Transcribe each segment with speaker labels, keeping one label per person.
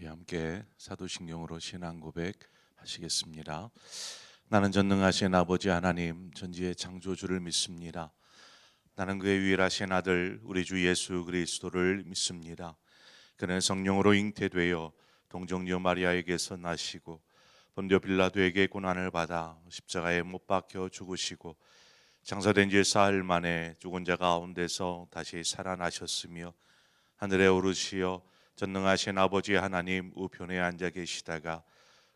Speaker 1: 우리 함께 사도신경으로 신앙 고백 하시겠습니다. 나는 전능하신 아버지 하나님 전지의 창조주를 믿습니다. 나는 그의 유일하신 아들 우리 주 예수 그리스도를 믿습니다. 그는 성령으로 잉태되어 동정녀 마리아에게서 나시고 본디오 빌라도에게 고난을 받아 십자가에 못 박혀 죽으시고 장사된 지 사흘 만에 죽은 자 가운데서 다시 살아나셨으며 하늘에 오르시어 전능하신 아버지 하나님 우편에 앉아 계시다가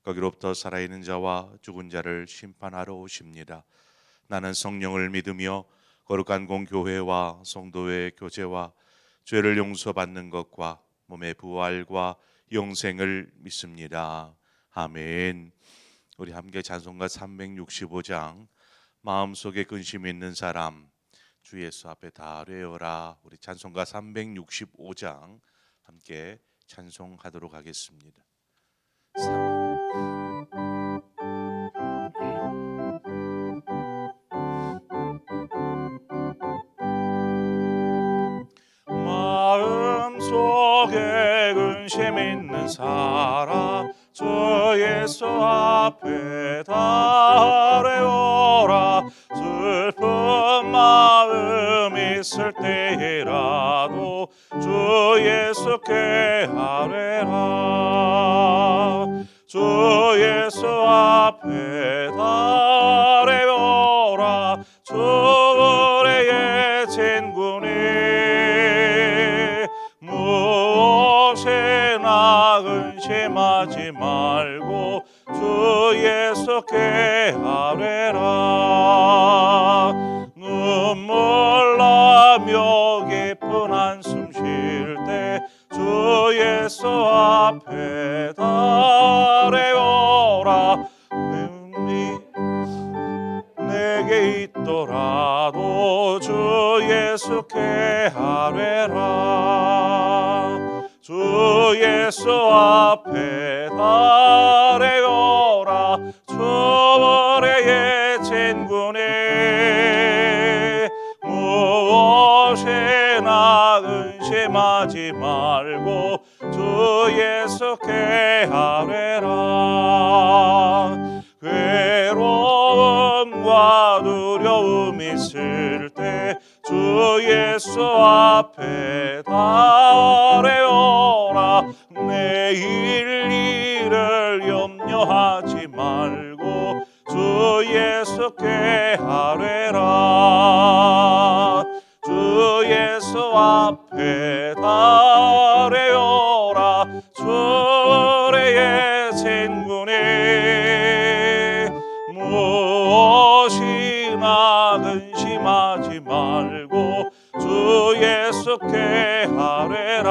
Speaker 1: 거기로부터 살아있는 자와 죽은 자를 심판하러 오십니다. 나는 성령을 믿으며 거룩한 공교회와 성도의 교제와 죄를 용서받는 것과 몸의 부활과 영생을 믿습니다. 아멘. 우리 함께 찬송가 365장 마음속에 근심 있는 사람 주 예수 앞에 다 아뢰어라. 우리 찬송가 365장 함께 찬송하도록 하겠습니다. 마음속에 근심 있는 사람 주 예수 앞에 다 아뢰어라. 슬픈 마음 있을 때라도 주 예수께 아뢰라. 주 예수 앞에 다 아뢰어라. 주 우리의 진군이 무엇이나 근심하지 말고 주 예수께 아뢰라. 눈물 나며 깊은 한숨 쉴 때 주 예수 앞에 다 아뢰어라. 눈이 내게 있더라도 주 예수께 아뢰라. 주 예수 앞에 다 아뢰어라. 주 우리의 진군이 무엇이나 근심하지 말고 주 예수께 아뢰라. 괴로움과 두려움 있을 때 주 예수 앞에 다 아뢰어라. 내일 일을 염려하지 말고 주 예수께 아뢰라. 주 예수 앞에 다 아뢰어라. 주 우리의 진군이 무엇이나 근심하지 말고 주 예수께 아뢰라.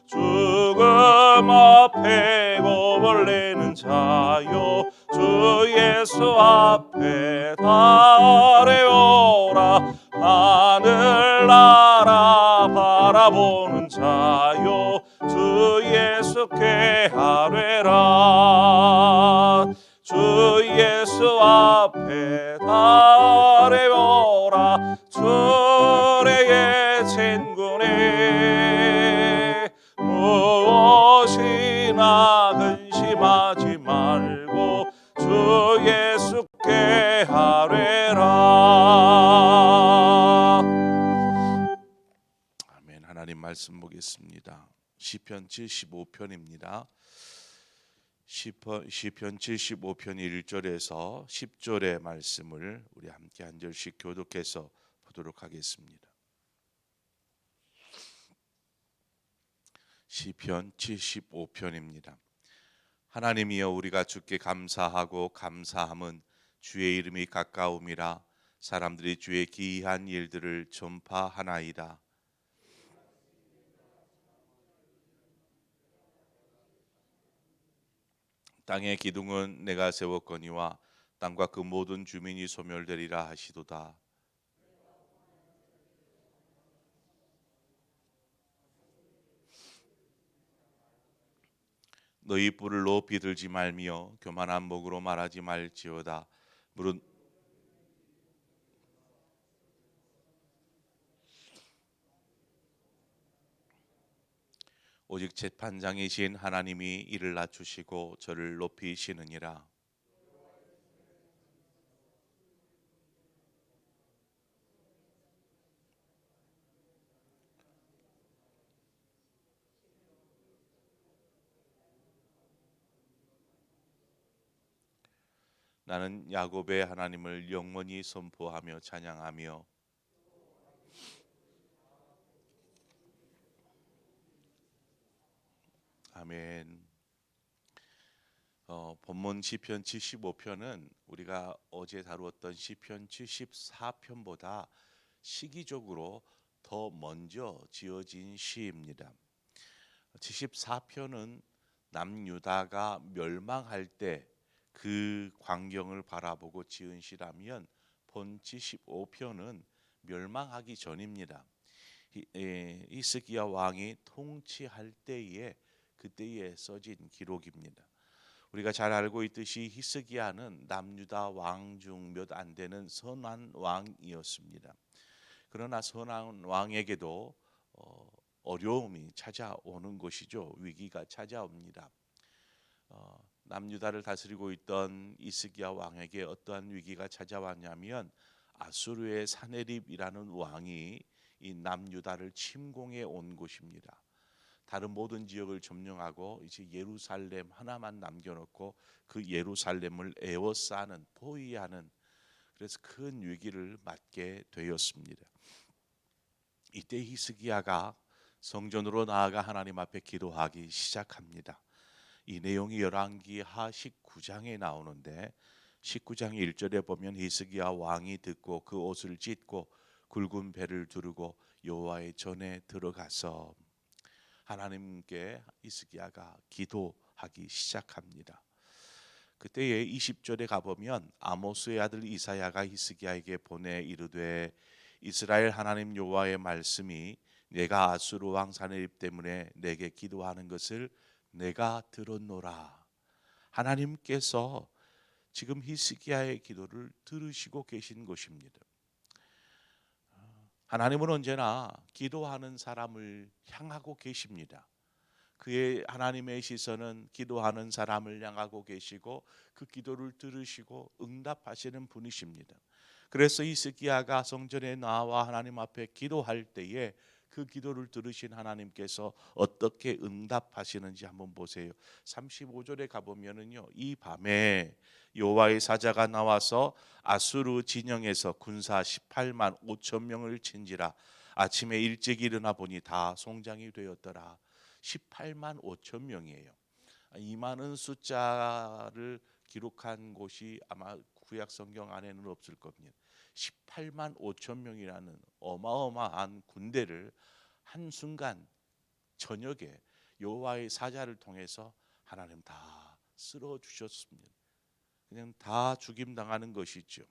Speaker 1: 죽음 앞에 겁을 내는 자요 주 예수 앞에 다 아뢰어라. 하늘나라 바라보는 자요 주 예수께 아뢰라. 주 예수 앞에 다 아뢰어라. 주 우리의 진군이 무엇이나 근심하지 말고 주 예수께 아뢰라. 아멘. 하나님 말씀 보겠습니다. 시편 75편입니다. 시편 75편 1절에서 10절의 말씀을 우리 함께 한 절씩 교독해서 보도록 하겠습니다. 시편 75편입니다. 하나님이여 우리가 주께 감사하고 감사함은 주의 이름이 가까움이라. 사람들이 주의 기이한 일들을 전파하나이다. 땅의 기둥은 내가 세웠거니와 땅과 그 모든 주민이 소멸되리라 하시도다. 너희 뿔을 높이 들지 말며 교만한 목으로 말하지 말지어다. 무릇 오직 재판장이신 하나님이 이를 낮추시고 저를 높이시느니라. 나는 야곱의 하나님을 영원히 선포하며 찬양하며 아멘. 본문 시편 75편은 우리가 어제 다루었던 시편 74편보다 시기적으로 더 먼저 지어진 시입니다. 74편은 남유다가 멸망할 때 그 광경을 바라보고 지은 시라면 본 75편은 멸망하기 전입니다. 히스기야 왕이 통치할 때에 그때에 써진 기록입니다. 우리가 잘 알고 있듯이 히스기야는 남유다 왕 중 몇 안 되는 선한 왕이었습니다. 그러나 선한 왕에게도 어려움이 찾아오는 것이죠. 위기가 찾아옵니다. 남유다를 다스리고 있던 히스기야 왕에게 어떠한 위기가 찾아왔냐면 아수르의 사네립이라는 왕이 이 남유다를 침공해 온 것입니다. 다른 모든 지역을 점령하고 이제 예루살렘 하나만 남겨놓고 그 예루살렘을 에워싸는 포위하는 그래서 큰 위기를 맞게 되었습니다. 이때 히스기야가 성전으로 나아가 하나님 앞에 기도하기 시작합니다. 이 내용이 열왕기하 19장에 나오는데 19장 1절에 보면 히스기야 왕이 듣고 그 옷을 찢고 굵은 배를 두르고 여호와의 전에 들어가서 하나님께 히스기야가 기도하기 시작합니다. 그때에 20절에 가보면 아모스의 아들 이사야가 히스기야에게 보내 이르되 이스라엘 하나님 여호와의 말씀이 내가 아수르 왕 사네립 때문에 내게 기도하는 것을 내가 들었노라. 하나님께서 지금 히스기야의 기도를 들으시고 계신 것입니다. 하나님은 언제나 기도하는 사람을 향하고 계십니다. 그의 하나님의 시선은 기도하는 사람을 향하고 계시고 그 기도를 들으시고 응답하시는 분이십니다. 그래서 히스기야가 성전에 나와 하나님 앞에 기도할 때에 그 기도를 들으신 하나님께서 어떻게 응답하시는지 한번 보세요. 35절에 가보면은요, 이 밤에 여호와의 사자가 나와서 아수르 진영에서 군사 18만 5천 명을 친지라. 아침에 일찍 일어나 보니 다 송장이 되었더라. 18만 5천 명이에요. 이 많은 숫자를 기록한 곳이 아마 구약 성경 안에는 없을 겁니다. 18만 5천 명이라는 어마어마한 군대를 한순간 저녁에 여호와의 사자를 통해서 하나님 다 쓸어 주셨습니다. 그냥 다 죽임당하는 것이죠.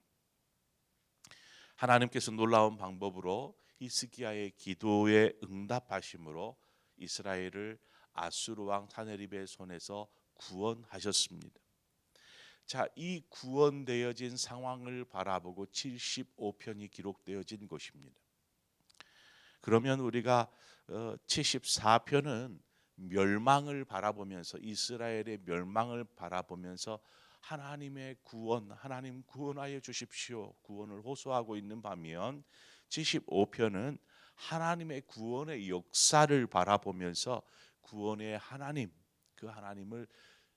Speaker 1: 하나님께서 놀라운 방법으로 히스기야의 기도에 응답하심으로 이스라엘을 아수르 왕 사네립의 손에서 구원하셨습니다. 자, 이 구원되어진 상황을 바라보고 75편이 기록되어진 것입니다. 그러면 우리가 74편은 멸망을 바라보면서 이스라엘의 멸망을 바라보면서 하나님의 구원, 하나님 구원하여 주십시오. 구원을 호소하고 있는 반면 75편은 하나님의 구원의 역사를 바라보면서 구원의 하나님, 그 하나님을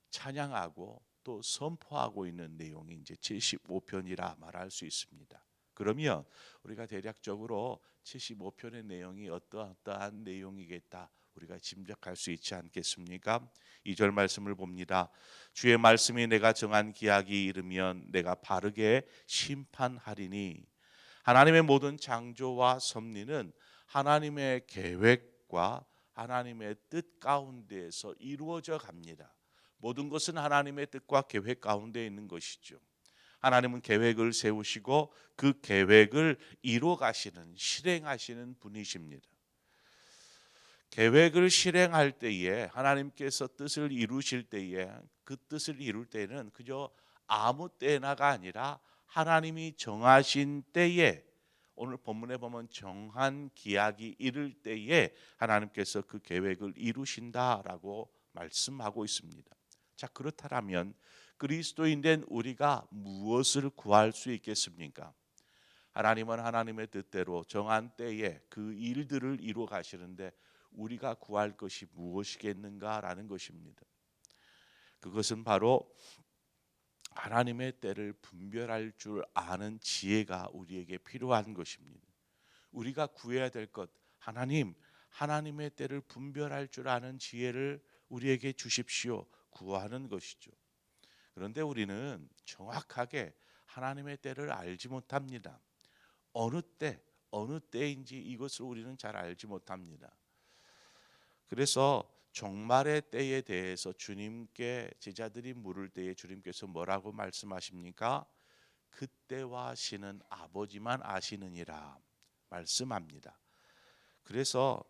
Speaker 1: 찬양하고 또 선포하고 있는 내용이 이제 75편이라 말할 수 있습니다. 그러면 우리가 대략적으로 75편의 내용이 어떠한 내용이겠다 우리가 짐작할 수 있지 않겠습니까? 2절 말씀을 봅니다. 주의 말씀이 내가 정한 기약이 이르면 내가 바르게 심판하리니. 하나님의 모든 창조와 섭리는 하나님의 계획과 하나님의 뜻 가운데에서 이루어져 갑니다. 모든 것은 하나님의 뜻과 계획 가운데 있는 것이죠. 하나님은 계획을 세우시고 그 계획을 이루어 가시는 실행하시는 분이십니다. 계획을 실행할 때에 하나님께서 뜻을 이루실 때에 그 뜻을 이룰 때는 그저 아무 때나가 아니라 하나님이 정하신 때에 오늘 본문에 보면 정한 기약이 이를 때에 하나님께서 그 계획을 이루신다라고 말씀하고 있습니다. 자, 그렇다면 그리스도인 된 우리가 무엇을 구할 수 있겠습니까? 하나님은 하나님의 뜻대로 정한 때에 그 일들을 이루어 가시는데 우리가 구할 것이 무엇이겠는가라는 것입니다. 그것은 바로 하나님의 때를 분별할 줄 아는 지혜가 우리에게 필요한 것입니다. 우리가 구해야 될 것, 하나님의 때를 분별할 줄 아는 지혜를 우리에게 주십시오. 구하는 것이죠. 그런데 우리는 정확하게 하나님의 때를 알지 못합니다. 어느 때인지 이것을 우리는 잘 알지 못합니다. 그래서 종말의 때에 대해서 주님께 제자들이 물을 때에 주님께서 뭐라고 말씀하십니까? 그때와 시는 아버지만 아시느니라 말씀합니다. 그래서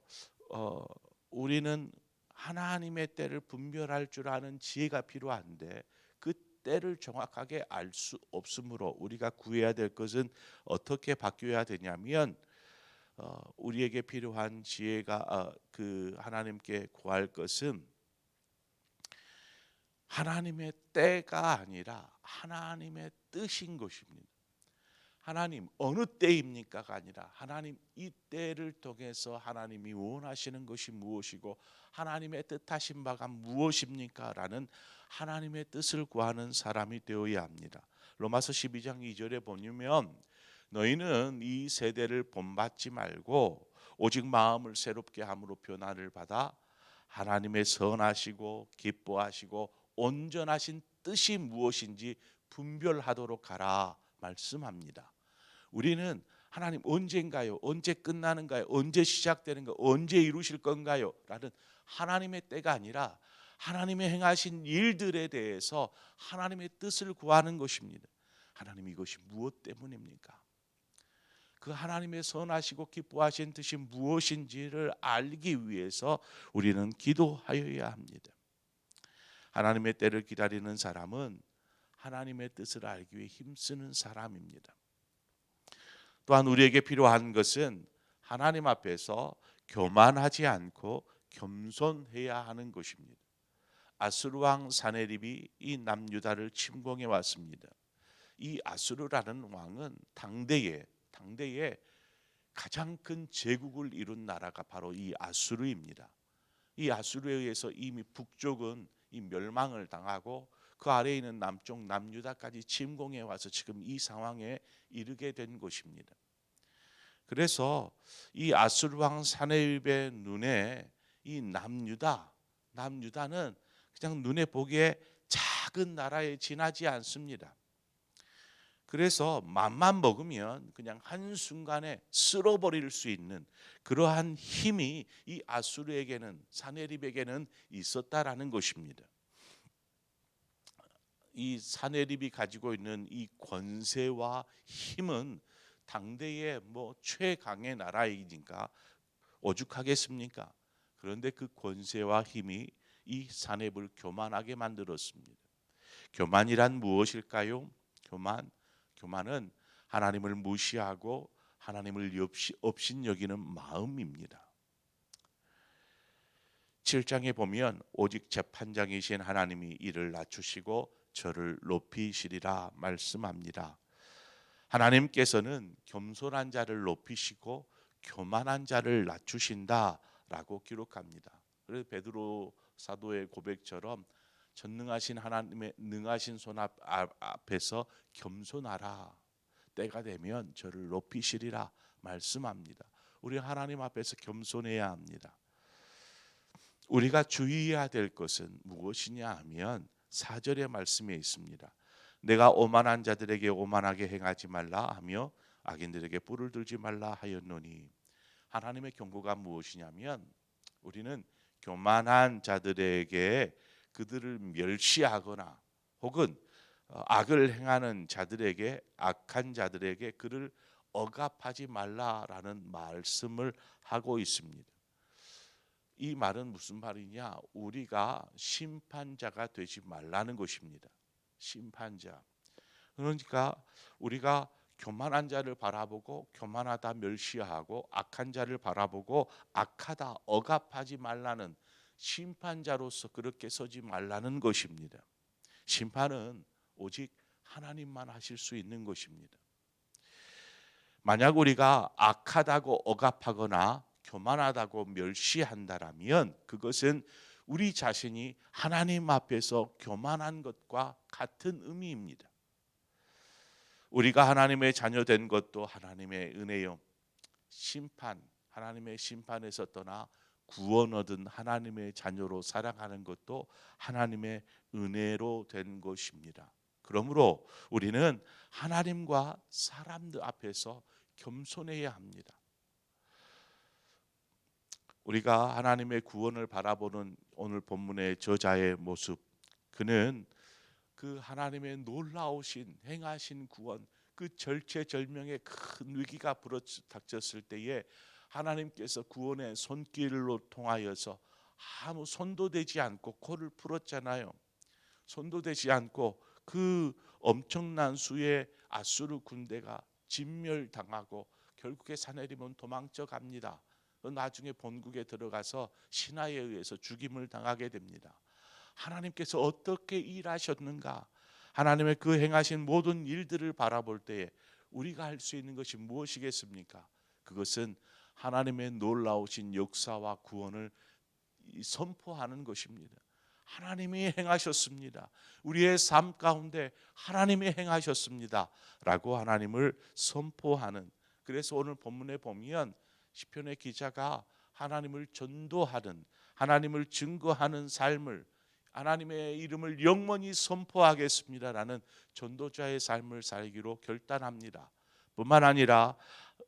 Speaker 1: 우리는 하나님의 때를 분별할 줄 아는 지혜가 필요한데 그 때를 정확하게 알 수 없으므로 우리가 구해야 될 것은 어떻게 바뀌어야 되냐면 우리에게 필요한 지혜가 그 하나님께 구할 것은 하나님의 때가 아니라 하나님의 뜻인 것입니다. 하나님 어느 때입니까가 아니라 하나님 이 때를 통해서 하나님이 원하시는 것이 무엇이고 하나님의 뜻하신 바가 무엇입니까? 라는 하나님의 뜻을 구하는 사람이 되어야 합니다. 로마서 12장 2절에 보면 너희는 이 세대를 본받지 말고 오직 마음을 새롭게 함으로 변화를 받아 하나님의 선하시고 기뻐하시고 온전하신 뜻이 무엇인지 분별하도록 하라 말씀합니다. 우리는 하나님 언젠가요? 언제 끝나는가요? 언제 시작되는가? 언제 이루실 건가요? 라는 하나님의 때가 아니라 하나님의 행하신 일들에 대해서 하나님의 뜻을 구하는 것입니다. 하나님 이것이 무엇 때문입니까? 그 하나님의 선하시고 기뻐하신 뜻이 무엇인지를 알기 위해서 우리는 기도하여야 합니다. 하나님의 때를 기다리는 사람은 하나님의 뜻을 알기 위해 힘쓰는 사람입니다. 또한 우리에게 필요한 것은 하나님 앞에서 교만하지 않고 겸손해야 하는 것입니다. 아수르 왕 사네립이 이 남유다를 침공해 왔습니다. 이 아수르라는 왕은 당대에 가장 큰 제국을 이룬 나라가 바로 이 아수르입니다. 이 아수르에 의해서 이미 북쪽은 이 멸망을 당하고 그 아래에 있는 남쪽 남유다까지 침공해 와서 지금 이 상황에 이르게 된 것입니다. 그래서 이 아수르 왕 사네립의 눈에 이 남유다는 그냥 눈에 보기에 작은 나라에 지나지 않습니다. 그래서 맘만 먹으면 그냥 한순간에 쓸어버릴 수 있는 그러한 힘이 이 아수르에게는 사네립에게는 있었다라는 것입니다. 이 사네립이 가지고 있는 이 권세와 힘은 당대의 최강의 나라이니까 오죽하겠습니까? 그런데 그 권세와 힘이 이 사네립을 교만하게 만들었습니다. 교만이란 무엇일까요? 교만은 하나님을 무시하고 하나님을 업신여기는 마음입니다. 7장에 보면 오직 재판장이신 하나님이 이를 낮추시고 저를 높이시리라 말씀합니다. 하나님께서는 겸손한 자를 높이시고 교만한 자를 낮추신다라고 기록합니다. 그래서 베드로 사도의 고백처럼 전능하신 하나님의 능하신 손 앞에서 겸손하라. 때가 되면 저를 높이시리라 말씀합니다. 우리 하나님 앞에서 겸손해야 합니다. 우리가 주의해야 될 것은 무엇이냐 하면 4절의 말씀에 있습니다. 내가 오만한 자들에게 오만하게 행하지 말라 하며 악인들에게 뿔을 들지 말라 하였노니 하나님의 경고가 무엇이냐면 우리는 교만한 자들에게 그들을 멸시하거나 혹은 악을 행하는 자들에게 악한 자들에게 그를 억압하지 말라라는 말씀을 하고 있습니다. 이 말은 무슨 말이냐? 우리가 심판자가 되지 말라는 것입니다. 심판자. 그러니까 우리가 교만한 자를 바라보고 교만하다 멸시하고 악한 자를 바라보고 악하다 억압하지 말라는 심판자로서 그렇게 서지 말라는 것입니다. 심판은 오직 하나님만 하실 수 있는 것입니다. 만약 우리가 악하다고 억압하거나 교만하다고 멸시한다라면 그것은 우리 자신이 하나님 앞에서 교만한 것과 같은 의미입니다. 우리가 하나님의 자녀 된 것도 하나님의 은혜요. 하나님의 심판에서 떠나 구원 얻은 하나님의 자녀로 살아가는 것도 하나님의 은혜로 된 것입니다. 그러므로 우리는 하나님과 사람들 앞에서 겸손해야 합니다. 우리가 하나님의 구원을 바라보는 오늘 본문의 저자의 모습, 그는 그 하나님의 놀라우신 행하신 구원, 그 절체절명의 큰 위기가 닥쳤을 때에 하나님께서 구원의 손길로 통하여서 아무 손도 대지 않고 코를 풀었잖아요. 손도 대지 않고 그 엄청난 수의 아수르 군대가 진멸당하고 결국에 사내림은 도망쳐 갑니다. 나중에 본국에 들어가서 신하에 의해서 죽임을 당하게 됩니다. 하나님께서 어떻게 일하셨는가? 하나님의 그 행하신 모든 일들을 바라볼 때에 우리가 할 수 있는 것이 무엇이겠습니까? 그것은 하나님의 놀라우신 역사와 구원을 선포하는 것입니다. 하나님이 행하셨습니다. 우리의 삶 가운데 하나님이 행하셨습니다 라고 하나님을 선포하는, 그래서 오늘 본문에 보면 시편의 기자가 하나님을 전도하는, 하나님을 증거하는 삶을, 하나님의 이름을 영원히 선포하겠습니다라는 전도자의 삶을 살기로 결단합니다. 뿐만 아니라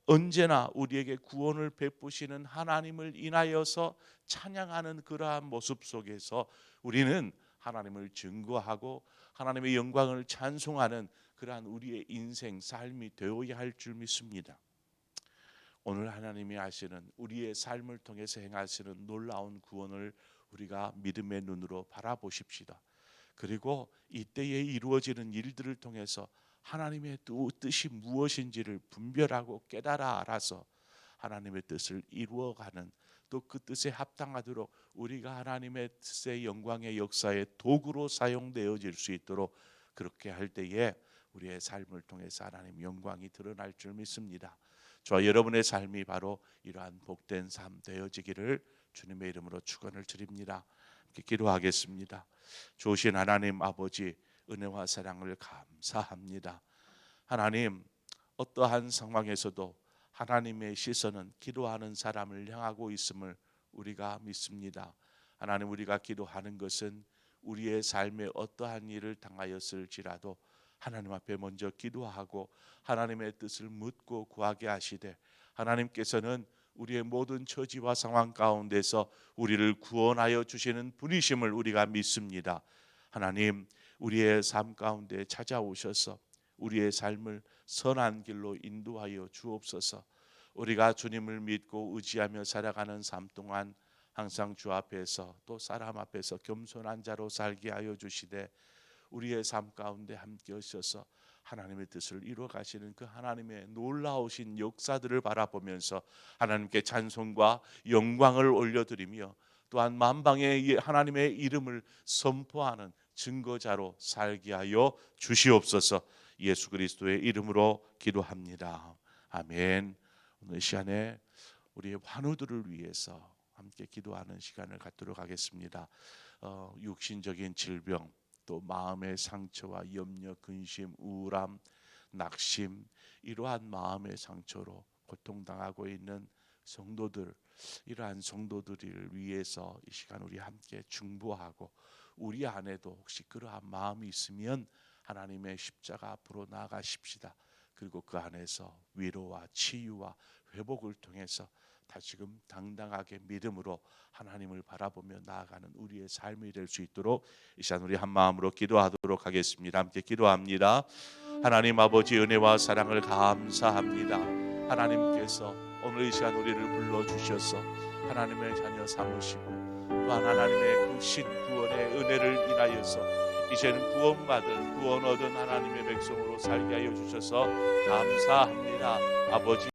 Speaker 1: 언제나 우리에게 구원을 베푸시는 하나님을 인하여서 찬양하는 그러한 모습 속에서 우리는 하나님을 증거하고 하나님의 영광을 찬송하는 그러한 우리의 인생 삶이 되어야 할 줄 믿습니다. 오늘 하나님이 하시는 우리의 삶을 통해서 행하시는 놀라운 구원을 우리가 믿음의 눈으로 바라보십시다. 그리고 이때에 이루어지는 일들을 통해서 하나님의 뜻이 무엇인지를 분별하고 깨달아 알아서 하나님의 뜻을 이루어가는, 또 그 뜻에 합당하도록 우리가 하나님의 뜻의 영광의 역사의 도구로 사용되어질 수 있도록 그렇게 할 때에 우리의 삶을 통해서 하나님 영광이 드러날 줄 믿습니다. 저와 여러분의 삶이 바로 이러한 복된 삶 되어지기를 주님의 이름으로 축원을 드립니다. 함께 기도하겠습니다. 좋으신 하나님 아버지, 은혜와 사랑을 감사합니다. 하나님, 어떠한 상황에서도 하나님의 시선은 기도하는 사람을 향하고 있음을 우리가 믿습니다. 하나님, 우리가 기도하는 것은 우리의 삶에 어떠한 일을 당하였을지라도 하나님 앞에 먼저 기도하고 하나님의 뜻을 묻고 구하게 하시되, 하나님께서는 우리의 모든 처지와 상황 가운데서 우리를 구원하여 주시는 분이심을 우리가 믿습니다. 하나님, 우리의 삶 가운데 찾아오셔서 우리의 삶을 선한 길로 인도하여 주옵소서. 우리가 주님을 믿고 의지하며 살아가는 삶 동안 항상 주 앞에서 또 사람 앞에서 겸손한 자로 살게 하여 주시되, 우리의 삶 가운데 함께 하셔서 하나님의 뜻을 이루어 가시는 그 하나님의 놀라우신 역사들을 바라보면서 하나님께 찬송과 영광을 올려드리며 또한 만방의 하나님의 이름을 선포하는 증거자로 살게 하여 주시옵소서. 예수 그리스도의 이름으로 기도합니다. 아멘. 오늘 시간에 우리의 환우들을 위해서 함께 기도하는 시간을 갖도록 하겠습니다. 육신적인 질병, 또 마음의 상처와 염려, 근심, 우울함, 낙심, 이러한 마음의 상처로 고통당하고 있는 성도들, 이러한 성도들을 위해서 이 시간 우리 함께 중보하고, 우리 안에도 혹시 그러한 마음이 있으면 하나님의 십자가 앞으로 나아가십시다. 그리고 그 안에서 위로와 치유와 회복을 통해서 다시금 당당하게 믿음으로 하나님을 바라보며 나아가는 우리의 삶이 될 수 있도록 이 시간 우리 한 마음으로 기도하도록 하겠습니다. 함께 기도합니다. 하나님 아버지, 은혜와 사랑을 감사합니다. 하나님께서 오늘 이 시간 우리를 불러주셔서 하나님의 자녀 삼으시고 또한 하나님의 그 신구원의 은혜를 인하여서 이제는 구원 얻은 하나님의 백성으로 살게 하여 주셔서 감사합니다. 아버지